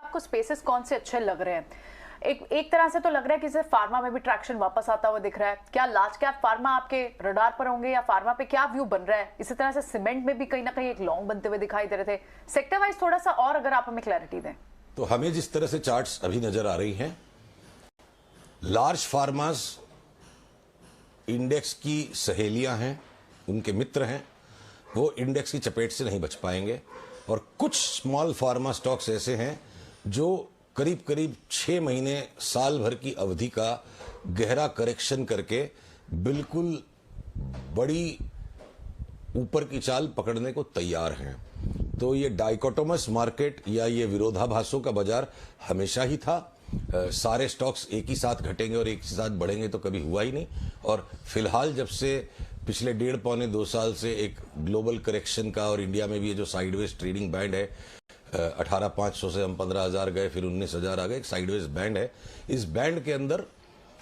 आपको स्पेसेस कौन से अच्छे लग रहे हैं? एक तरह से तो लग रहा है कि जैसे फार्मा में भी ट्रैक्शन वापस आता हुआ दिख रहा है। क्या लार्ज कैप फार्मा आपके रडार पर होंगे या फार्मा पे क्या व्यू बन रहा है? इसी तरह से सीमेंट में भी कहीं ना कहीं एक लॉन्ग बनते हुए दिखाई दे रहे थे। सेक्टर वाइज थोड़ा सा और अगर आप हमें क्लैरिटी दें। तो हमें जिस तरह से चार्ट्स अभी नजर आ रही हैं, लार्ज फार्मास इंडेक्स की सहेलियां हैं, उनके मित्र हैं, वो इंडेक्स की चपेट से नहीं बच पाएंगे। और कुछ स्मॉल फार्मा स्टॉक्स ऐसे हैं जो करीब करीब 6 महीने साल भर की अवधि का गहरा करेक्शन करके बिल्कुल बड़ी ऊपर की चाल पकड़ने को तैयार हैं। तो ये डाइकोटोमस मार्केट या ये विरोधाभासों का बाजार हमेशा ही था। सारे स्टॉक्स एक ही साथ घटेंगे और एक ही साथ बढ़ेंगे तो कभी हुआ ही नहीं। और फिलहाल जब से पिछले 1.5-2 साल से एक ग्लोबल करेक्शन का, और इंडिया में भी ये जो साइडवेज ट्रेडिंग बैंड है, 18,500 से हम 15,000 गए, फिर 19,000 आ गए, एक साइडवेज बैंड है। इस बैंड के अंदर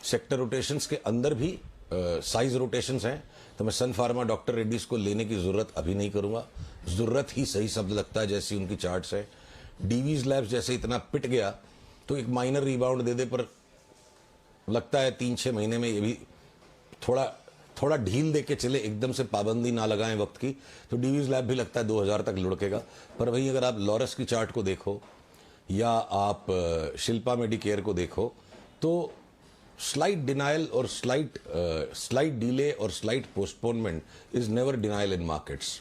सेक्टर रोटेशंस के अंदर भी साइज रोटेशंस हैं। तो मैं सन फार्मा, डॉक्टर रेड्डीज को लेने की जरूरत अभी नहीं करूंगा। जरूरत ही सही शब्द लगता है जैसी उनकी चार्ट्स है। डीवीज लैब्स जैसे इतना पिट गया तो एक माइनर रिबाउंड दे दे, पर लगता है 3-6 महीने में ये भी थोड़ा ढील दे के चले, एकदम से पाबंदी ना लगाएं वक्त की, तो डीवीज लैब भी लगता है 2000 तक लुढ़केगा। पर वहीं अगर आप लॉरस की चार्ट को देखो या आप शिल्पा मेडिकेयर को देखो तो स्लाइट डिनायल और स्लाइट डिले और slight postponement is never denial in markets.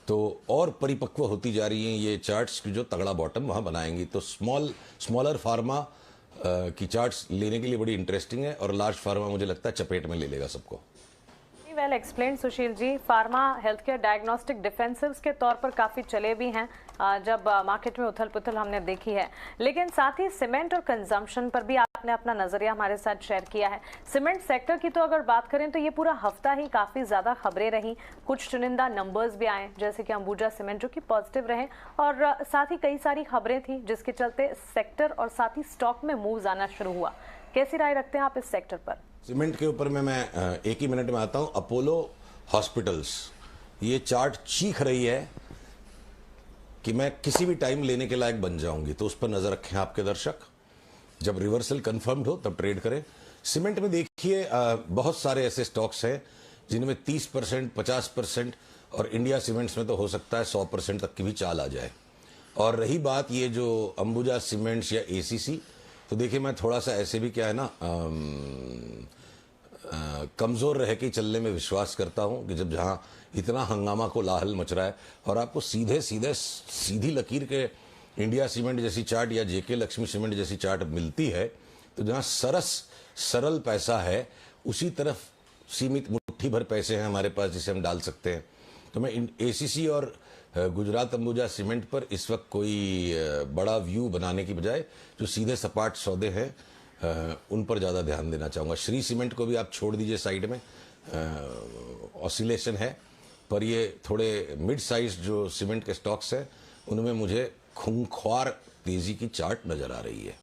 तो और परिपक्व होती जा रही हैं ये चार्ट्स की जो तगड़ा बॉटम वहां बनाएंगी। तो स्मॉलर फार्मा की चार्ट्स लेने के लिए बड़ी इंटरेस्टिंग है, और लार्ज फार्मा मुझे लगता है चपेट में ले लेगा सबको। Well explain Sushil ji. Pharma, health care, diagnostic, डिफेंसिव्स के तौर पर काफ़ी चले भी हैं जब मार्केट में उथल पुथल हमने देखी है, लेकिन साथ ही सीमेंट और कंजम्पशन पर भी आपने अपना नज़रिया हमारे साथ शेयर किया है। सीमेंट सेक्टर की तो अगर बात करें तो ये पूरा हफ्ता ही काफ़ी ज़्यादा खबरें रहीं, कुछ चुनिंदा नंबर्स भी आए जैसे कि अंबुजा सीमेंट जो कि पॉजिटिव रहे, और साथ ही कई सारी खबरें थी जिसके चलते सेक्टर और साथ ही स्टॉक में मूव्स आना शुरू हुआ। कैसी राय रखते हैं आप इस सेक्टर पर? सीमेंट के ऊपर मैं एक ही मिनट में आता हूं। अपोलो हॉस्पिटल्स, ये चार्ट चीख रही है कि मैं किसी भी टाइम लेने के लायक बन जाऊंगी, तो उस पर नजर रखें आपके दर्शक। जब रिवर्सल कंफर्म्ड हो तब ट्रेड करें। सीमेंट में देखिए बहुत सारे ऐसे स्टॉक्स हैं जिनमें 30%, 50%, और इंडिया सीमेंट्स में तो हो सकता है 100% तक की भी चाल आ जाए। और रही बात ये जो अंबुजा सीमेंट्स या एसीसी, तो देखिए मैं थोड़ा सा ऐसे भी क्या है ना कमजोर रह के चलने में विश्वास करता हूं कि जब जहां इतना हंगामा को लाहल मच रहा है और आपको सीधी लकीर के इंडिया सीमेंट जैसी चार्ट या जेके लक्ष्मी सीमेंट जैसी चार्ट मिलती है, तो जहां सरल पैसा है उसी तरफ सीमित मुट्ठी भर पैसे हैं हमारे पास जिसे हम डाल सकते हैं। तो मैं एसीसी और गुजरात अंबुजा सीमेंट पर इस वक्त कोई बड़ा व्यू बनाने की बजाय जो सीधे सपाट सौदे हैं उन पर ज़्यादा ध्यान देना चाहूँगा। श्री सीमेंट को भी आप छोड़ दीजिए साइड में, ऑसिलेशन है, पर ये थोड़े मिड साइज जो सीमेंट के स्टॉक्स हैं उनमें मुझे खूंखार तेजी की चार्ट नजर आ रही है।